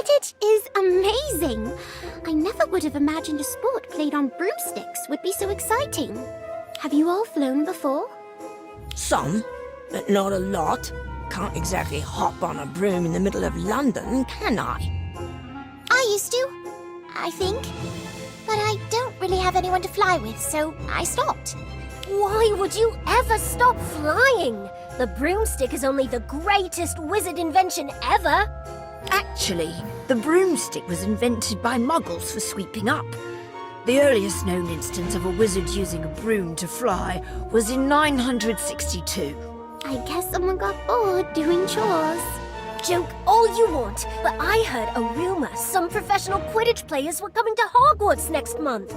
Quidditch is amazing! I never would have imagined a sport played on broomsticks would be so exciting. Have you all flown before? Some, but not a lot. Can't exactly hop on a broom in the middle of London, can I? I used to, I think. But I don't really have anyone to fly with, so I stopped. Why would you ever stop flying? The broomstick is only the greatest wizard invention ever. Actually, the broomstick was invented by muggles for sweeping up. The earliest known instance of a wizard using a broom to fly was in 962. I guess someone got bored doing chores. Joke all you want, but I heard a rumor some professional Quidditch players were coming to Hogwarts next month.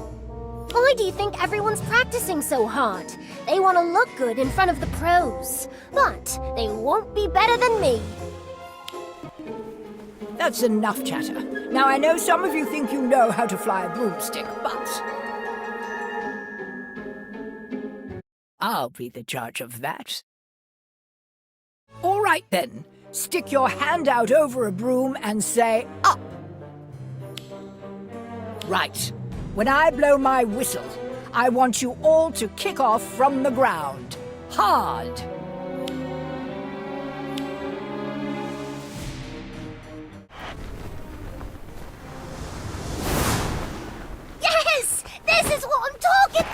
Why do you think everyone's practicing so hard? They want to look good in front of the pros, but they won't be better than me. That's enough chatter. Now, I know some of you think you know how to fly a broomstick, but I'll be the judge of that. All right, then. Stick your hand out over a broom and say, up. Right. When I blow my whistle, I want you all to kick off from the ground. Hard. Yes! This is what I'm talking...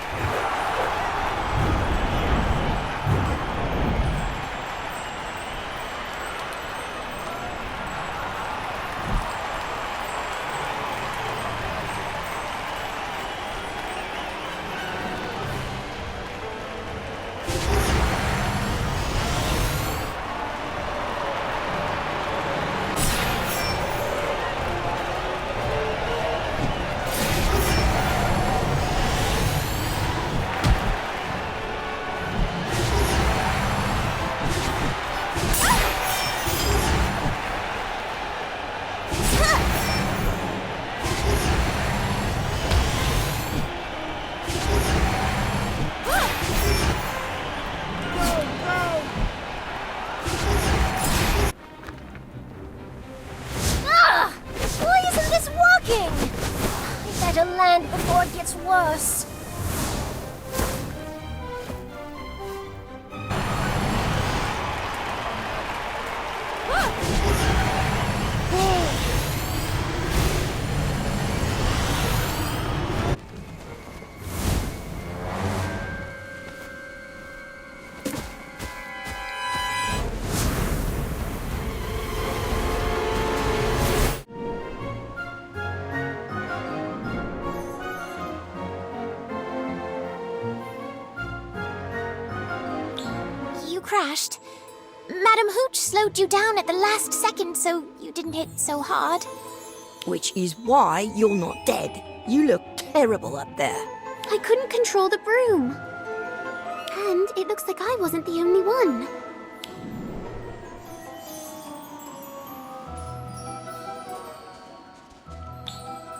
Better land before it gets worse. Crashed. Madam Hooch slowed you down at the last second so you didn't hit so hard. Which is why you're not dead. You look terrible up there. I couldn't control the broom. And it looks like I wasn't the only one.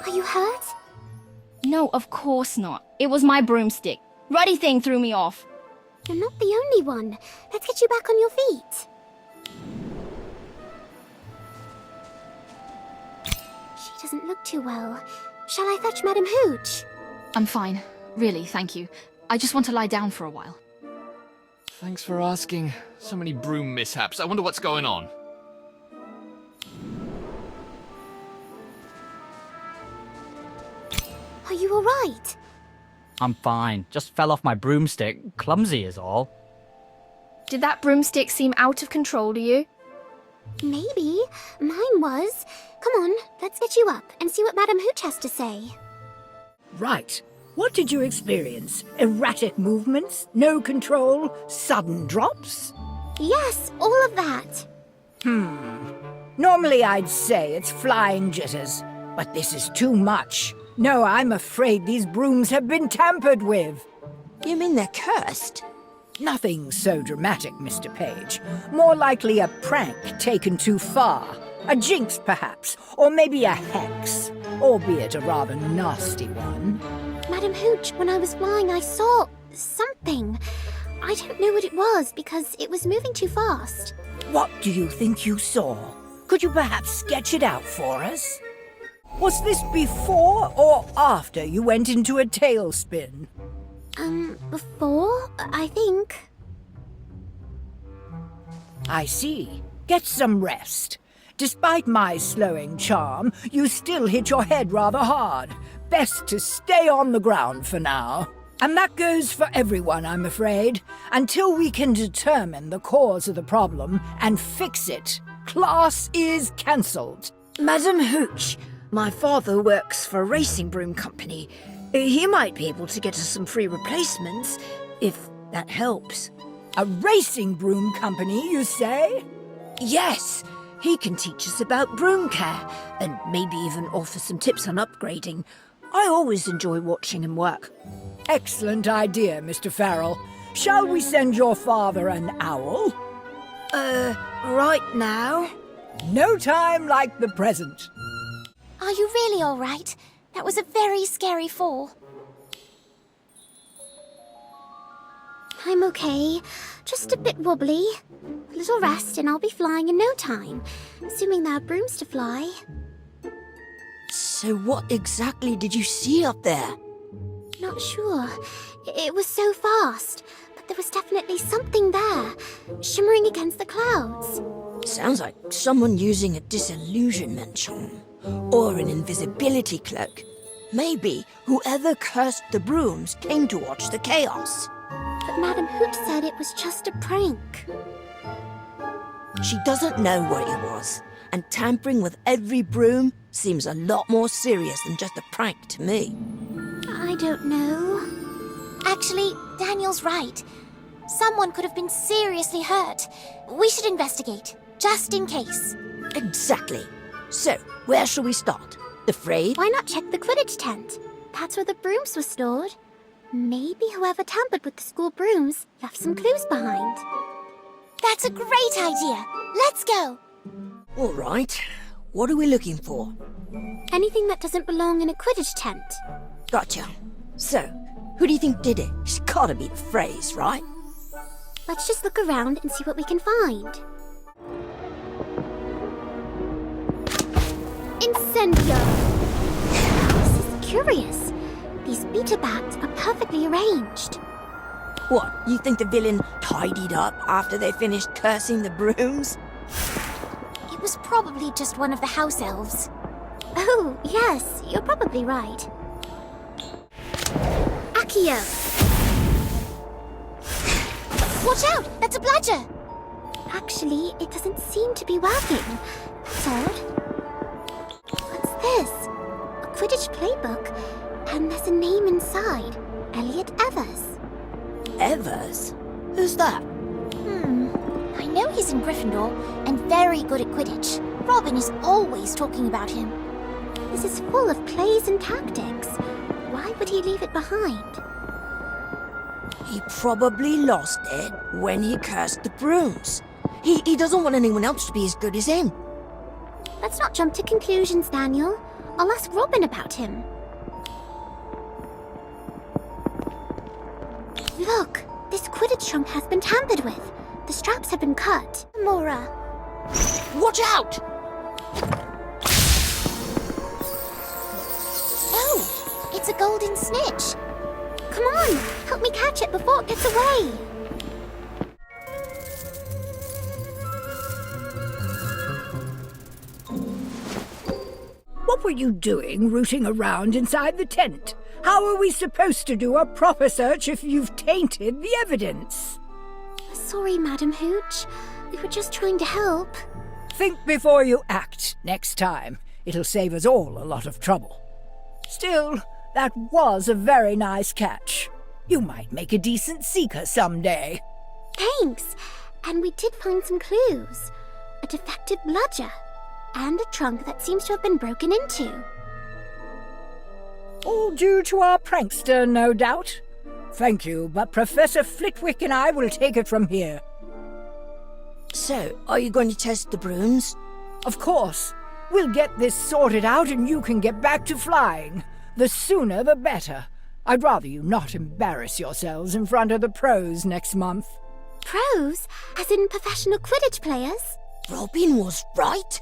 Are you hurt? No, of course not. It was my broomstick. Ruddy thing threw me off. You're not the only one. Let's get you back on your feet. She doesn't look too well. Shall I fetch Madam Hooch? I'm fine. Really, thank you. I just want to lie down for a while. Thanks for asking. So many broom mishaps. I wonder what's going on. Are you all right? I'm fine. Just fell off my broomstick. Clumsy is all. Did that broomstick seem out of control to you? Maybe. Mine was. Come on, let's get you up and see what Madam Hooch has to say. Right. What did you experience? Erratic movements? No control? Sudden drops? Yes, all of that. Normally I'd say it's flying jitters, but this is too much. No, I'm afraid these brooms have been tampered with. You mean they're cursed? Nothing so dramatic, Mr. Page. More likely a prank taken too far. A jinx, perhaps, or maybe a hex, albeit a rather nasty one. Madam Hooch, when I was flying, I saw something. I don't know what it was because it was moving too fast. What do you think you saw? Could you perhaps sketch it out for us? Was this before or after you went into a tailspin? Before, I think. I see. Get some rest. Despite my slowing charm, you still hit your head rather hard. Best to stay on the ground for now. And that goes for everyone, I'm afraid. Until we can determine the cause of the problem and fix it, class is cancelled. Madam Hooch, my father works for a racing broom company. He might be able to get us some free replacements, if that helps. A racing broom company, you say? Yes, he can teach us about broom care, and maybe even offer some tips on upgrading. I always enjoy watching him work. Excellent idea, Mr. Farrell. Shall we send your father an owl? Right now? No time like the present. Are you really all right? That was a very scary fall. I'm okay. Just a bit wobbly. A little rest and I'll be flying in no time. Assuming there are brooms to fly. So what exactly did you see up there? Not sure. It was so fast. But there was definitely something there. Shimmering against the clouds. Sounds like someone using a disillusionment charm. Or an invisibility cloak. Maybe whoever cursed the brooms came to watch the chaos. But Madam Hoot said it was just a prank. She doesn't know what it was. And tampering with every broom seems a lot more serious than just a prank to me. I don't know. Actually, Daniel's right. Someone could have been seriously hurt. We should investigate, just in case. Exactly. So, where shall we start? The fray? Why not check the Quidditch tent? That's where the brooms were stored. Maybe whoever tampered with the school brooms left some clues behind. That's a great idea. Let's go. All right. What are we looking for? Anything that doesn't belong in a Quidditch tent. Gotcha. So, who do you think did it? It's gotta be the phrase, right? Let's just look around and see what we can find. Incendio! This is curious. These beta bags are perfectly arranged. What, you think the villain tidied up after they finished cursing the brooms? It was probably just one of the house elves. Oh, yes, you're probably right. Accio! Watch out! That's a bludger! Actually, it doesn't seem to be working. That's odd. What's this? A Quidditch playbook. And there's a name inside. Elliot Evers. Evers? Who's that? I know he's in Gryffindor and very good at Quidditch. Robin is always talking about him. This is full of plays and tactics. Why would he leave it behind? He probably lost it when he cursed the brooms. He doesn't want anyone else to be as good as him. Let's not jump to conclusions, Daniel. I'll ask Robin about him. Look, this Quidditch trunk has been tampered with. The straps have been cut. Mora. Watch out! Oh, it's a golden snitch. Come on, help me catch it before it gets away. What were you doing rooting around inside the tent? How are we supposed to do a proper search if you've tainted the evidence? Sorry, Madam Hooch. We were just trying to help. Think before you act next time. It'll save us all a lot of trouble. Still, that was a very nice catch. You might make a decent seeker someday. Thanks. And we did find some clues. A defective bludger. And a trunk that seems to have been broken into. All due to our prankster, no doubt. Thank you, but Professor Flitwick and I will take it from here. So, are you going to test the brooms? Of course. We'll get this sorted out and you can get back to flying. The sooner the better. I'd rather you not embarrass yourselves in front of the pros next month. Pros? As in professional Quidditch players? Robin was right.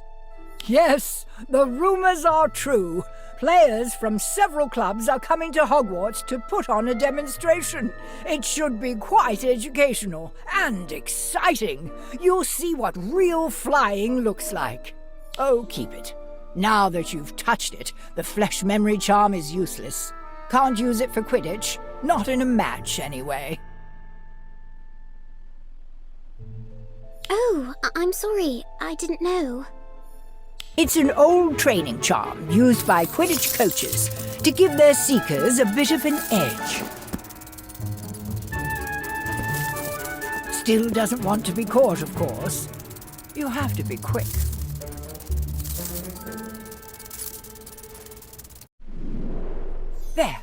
Yes, the rumors are true. Players from several clubs are coming to Hogwarts to put on a demonstration. It should be quite educational and exciting. You'll see what real flying looks like. Oh, keep it. Now that you've touched it, the flesh memory charm is useless. Can't use it for Quidditch. Not in a match, anyway. Oh, I'm sorry. I didn't know. It's an old training charm used by Quidditch coaches to give their seekers a bit of an edge. Still doesn't want to be caught, of course. You have to be quick. There.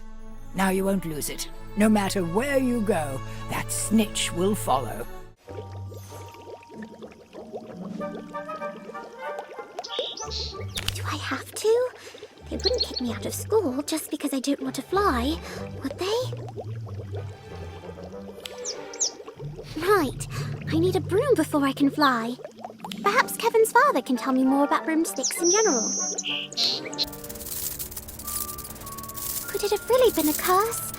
Now you won't lose it. No matter where you go, that snitch will follow. Do I have to? They wouldn't kick me out of school just because I don't want to fly, would they? Right. I need a broom before I can fly. Perhaps Kevin's father can tell me more about broomsticks in general. Could it have really been a curse?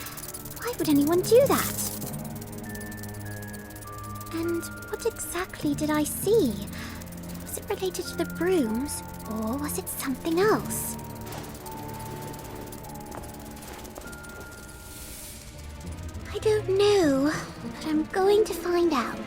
Why would anyone do that? And what exactly did I see? Was it related to the brooms, or was it something else? I don't know, but I'm going to find out.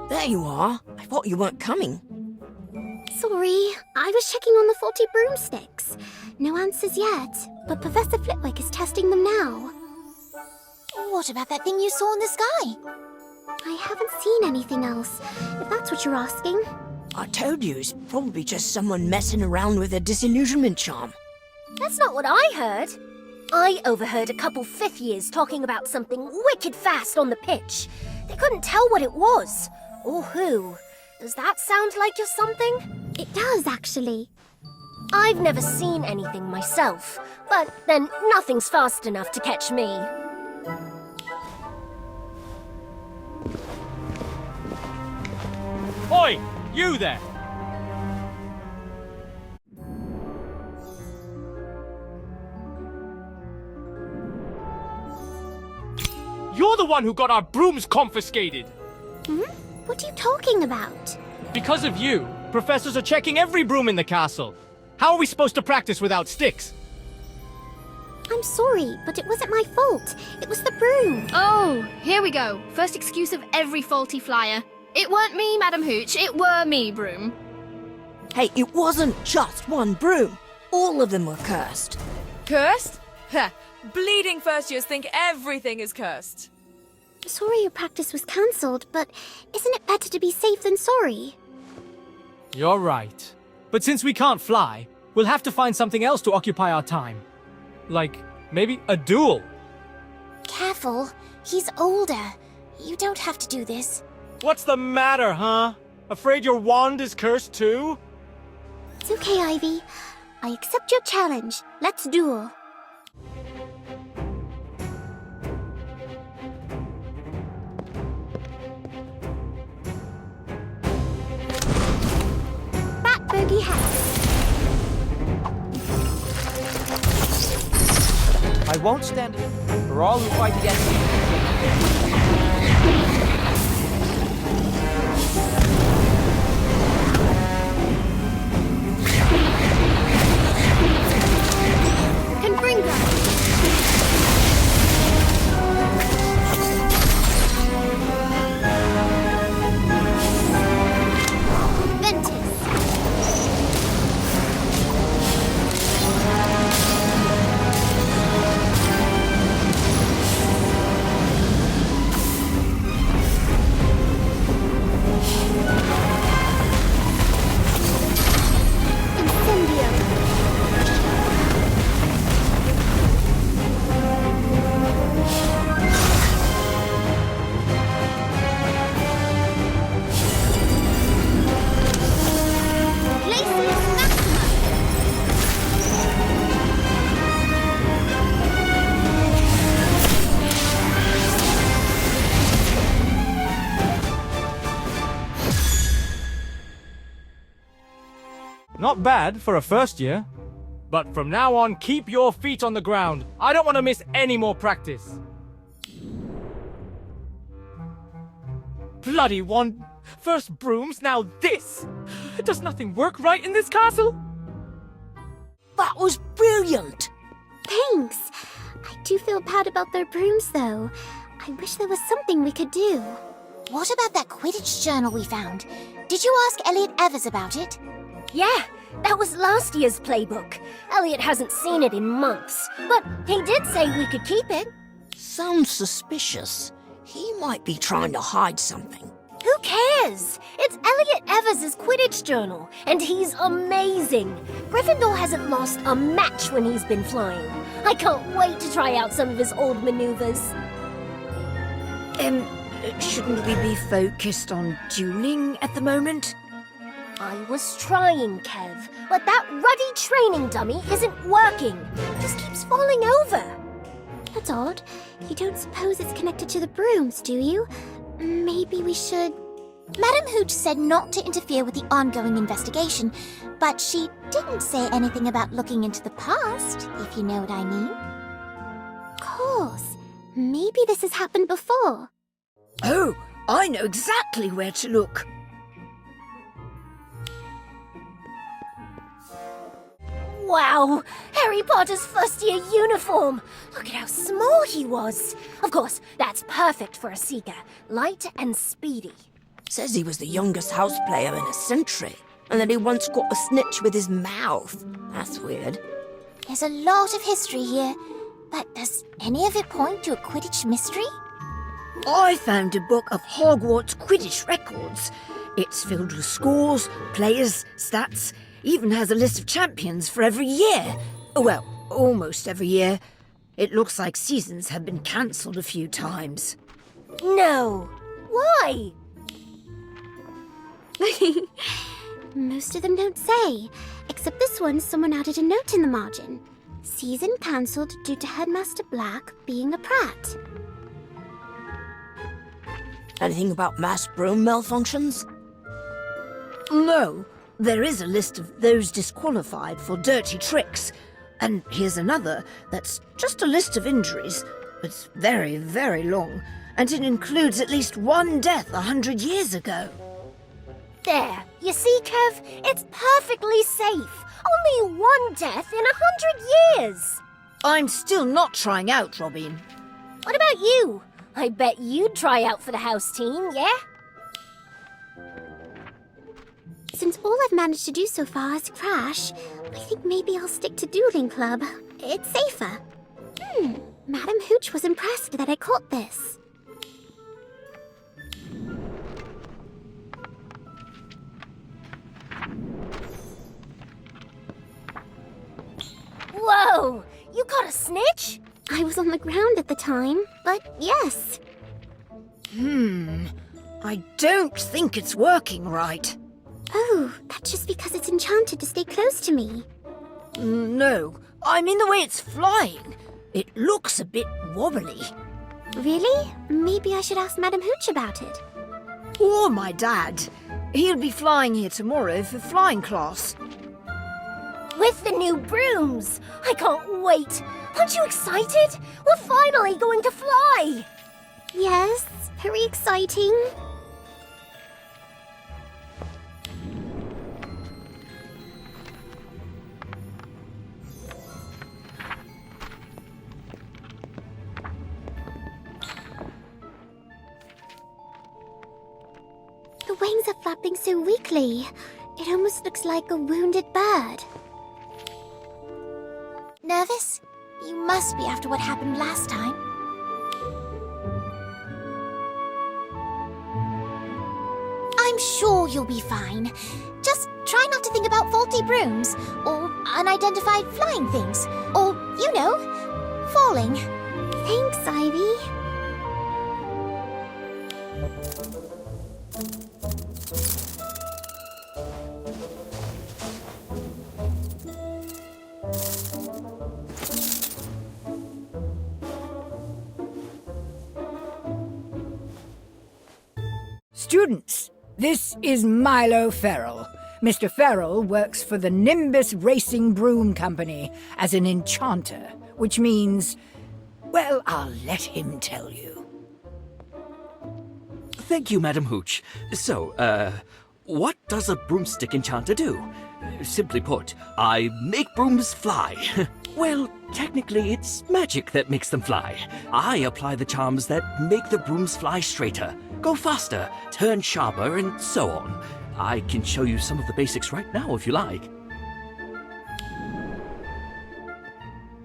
There you are. I thought you weren't coming. Sorry, I was checking on the faulty broomsticks. No answers yet, but Professor Flitwick is testing them now. What about that thing you saw in the sky? I haven't seen anything else, if that's what you're asking. I told you, it's probably just someone messing around with a disillusionment charm. That's not what I heard. I overheard a couple fifth years talking about something wicked fast on the pitch. They couldn't tell what it was, or who. Does that sound like you're something? It does, actually. I've never seen anything myself, but then nothing's fast enough to catch me. Oi! You there! You're the one who got our brooms confiscated! What are you talking about? Because of you, professors are checking every broom in the castle. How are we supposed to practice without sticks? I'm sorry, but it wasn't my fault. It was the broom. Oh, here we go. First excuse of every faulty flyer. It weren't me, Madam Hooch. It were me, Broom. Hey, it wasn't just one broom. All of them were cursed. Cursed? Ha! Bleeding first years think everything is cursed. Sorry your practice was cancelled, but isn't it better to be safe than sorry? You're right. But since we can't fly, we'll have to find something else to occupy our time. Like, maybe a duel. Careful, he's older. You don't have to do this. What's the matter, huh? Afraid your wand is cursed too? It's okay, Ivy. I accept your challenge. Let's duel. Bat bogey hat. I won't stand it for all who fight against me. Not bad for a first year. But from now on, keep your feet on the ground. I don't want to miss any more practice. Bloody one! First brooms, now this! Does nothing work right in this castle? That was brilliant! Thanks. I do feel bad about their brooms, though. I wish there was something we could do. What about that Quidditch journal we found? Did you ask Elliot Evers about it? Yeah, that was last year's playbook. Elliot hasn't seen it in months, but he did say we could keep it. Sounds suspicious. He might be trying to hide something. Who cares? It's Elliot Evers' Quidditch journal, and he's amazing. Gryffindor hasn't lost a match when he's been flying. I can't wait to try out some of his old maneuvers. Shouldn't we be focused on dueling at the moment? I was trying, Kev, but that ruddy training dummy isn't working. It just keeps falling over. That's odd. You don't suppose it's connected to the brooms, do you? Maybe we should... Madam Hooch said not to interfere with the ongoing investigation, but she didn't say anything about looking into the past, if you know what I mean. Of course. Maybe this has happened before. Oh, I know exactly where to look. Wow! Harry Potter's first-year uniform! Look at how small he was! Of course, that's perfect for a seeker. Light and speedy. Says he was the youngest house player in a century, and that he once caught a snitch with his mouth. That's weird. There's a lot of history here, but does any of it point to a Quidditch mystery? I found a book of Hogwarts Quidditch records. It's filled with scores, players, stats, even has a list of champions for every year. Well, almost every year. It looks like seasons have been cancelled a few times. No! Why? Most of them don't say, except this one someone added a note in the margin. Season cancelled due to Headmaster Black being a prat. Anything about mass broom malfunctions? No, there is a list of those disqualified for dirty tricks. And here's another that's just a list of injuries. It's very, very long, and it includes at least one death 100 years ago. There, you see, Kev? It's perfectly safe. Only one death in 100 years. I'm still not trying out, Robin. What about you? I bet you'd try out for the house team, yeah? Since all I've managed to do so far is crash, I think maybe I'll stick to Dueling Club. It's safer. Madam Hooch was impressed that I caught this. Whoa! You caught a snitch? I was on the ground at the time, but yes. I don't think it's working right. Oh, that's just because it's enchanted to stay close to me. No, I mean the way it's flying. It looks a bit wobbly. Really? Maybe I should ask Madam Hooch about it. Or my dad. He'll be flying here tomorrow for flying class. With the new brooms! I can't wait! Aren't you excited? We're finally going to fly! Yes, very exciting. The wings are flapping so weakly. It almost looks like a wounded bird. Nervous? You must be after what happened last time. I'm sure you'll be fine. Just try not to think about faulty brooms, or unidentified flying things, or, you know, falling. Thanks, Ivy. Students, this is Milo Ferrell, Mr. Farrell works for the Nimbus Racing Broom Company as an enchanter, which means, well, I'll let him tell you. Thank you, Madam Hooch. So, what does a broomstick enchanter do? Simply put, I make brooms fly. Well, technically, it's magic that makes them fly. I apply the charms that make the brooms fly straighter, go faster, turn sharper, and so on. I can show you some of the basics right now if you like.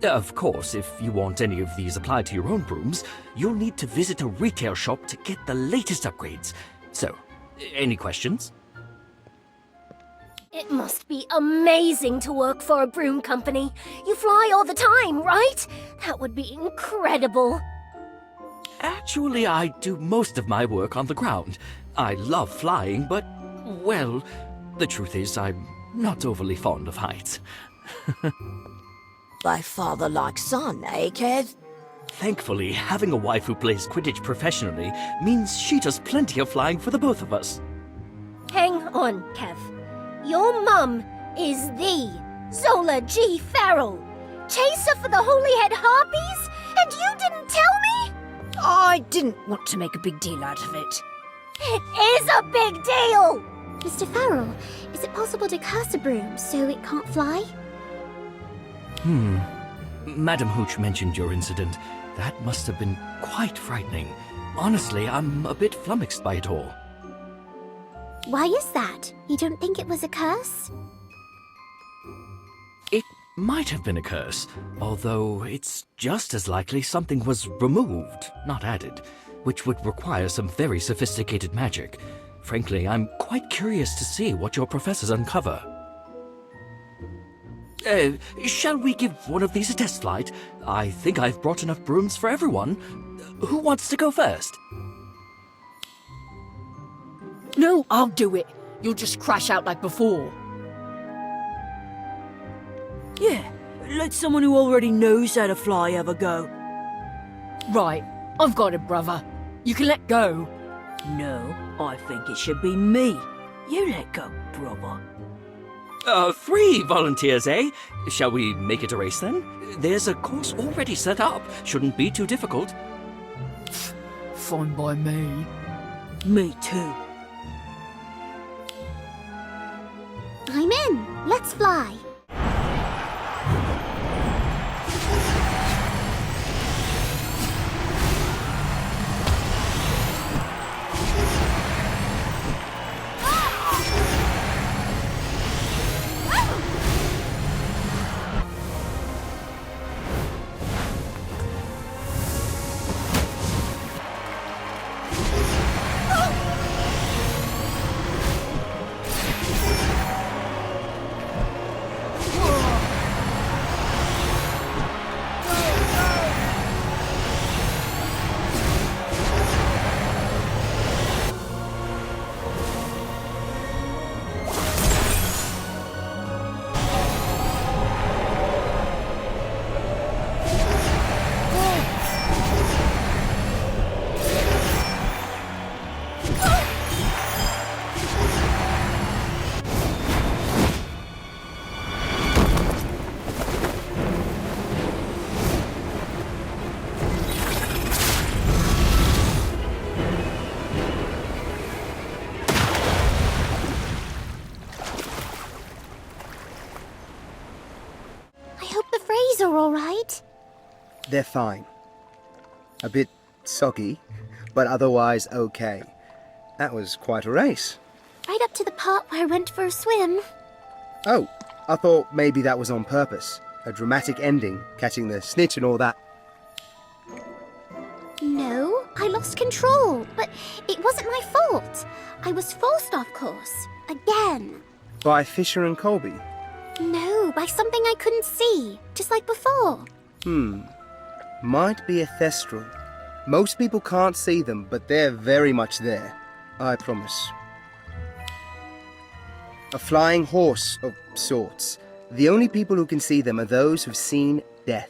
Of course, if you want any of these applied to your own brooms, you'll need to visit a retail shop to get the latest upgrades. So, any questions? It must be amazing to work for a broom company. You fly all the time, right? That would be incredible. Actually, I do most of my work on the ground. I love flying, but, well, the truth is I'm not overly fond of heights. By father like son, eh, Kev? Thankfully, having a wife who plays Quidditch professionally means she does plenty of flying for the both of us. Hang on, Kev. Your mum is the Zola G. Farrell, chaser for the Holy Head Harpies, and you didn't tell me? I didn't want to make a big deal out of it. It is a big deal! Mr. Farrell, is it possible to curse a broom so it can't fly? Madam Hooch mentioned your incident. That must have been quite frightening. Honestly, I'm a bit flummoxed by it all. Why is that? You don't think it was a curse? It might have been a curse, although it's just as likely something was removed, not added, which would require some very sophisticated magic. Frankly, I'm quite curious to see what your professors uncover. Shall we give one of these a test flight? I think I've brought enough brooms for everyone. Who wants to go first? No, I'll do it. You'll just crash out like before. Yeah, let someone who already knows how to fly have a go. Right, I've got it, brother. You can let go. No, I think it should be me. You let go, brother. 3 volunteers, eh? Shall we make it a race then? There's a course already set up. Shouldn't be too difficult. Fine by me. Me too. I'm in. Let's fly. Are all right? They're fine. A bit soggy, but otherwise okay. That was quite a race. Right up to the part where I went for a swim. Oh, I thought maybe that was on purpose. A dramatic ending, catching the snitch and all that. No, I lost control, but it wasn't my fault. I was forced off course. Again. By Fisher and Colby? No, by something I couldn't see, just like before. Might be a thestral. Most people can't see them, but they're very much there. I promise. A flying horse of sorts. The only people who can see them are those who've seen death.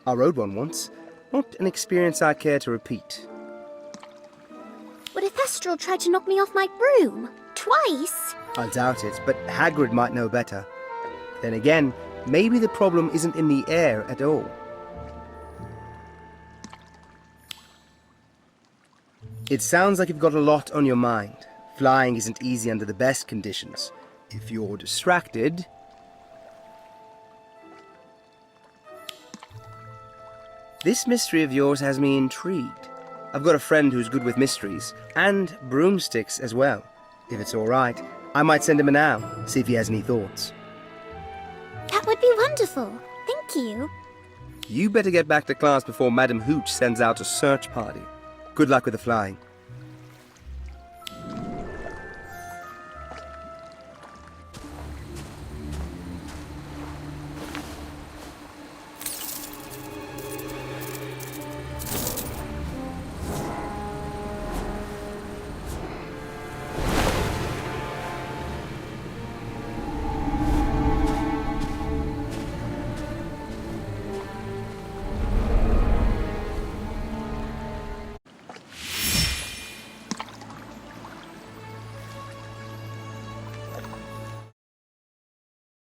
I rode one once. Not an experience I care to repeat. But a thestral tried to knock me off my broom. Twice. I doubt it, but Hagrid might know better. Then again, maybe the problem isn't in the air at all. It sounds like you've got a lot on your mind. Flying isn't easy under the best conditions. If you're distracted... This mystery of yours has me intrigued. I've got a friend who's good with mysteries, and broomsticks as well. If it's all right, I might send him a now, see if he has any thoughts. That would be wonderful. Thank you. You better get back to class before Madam Hooch sends out a search party. Good luck with the flying.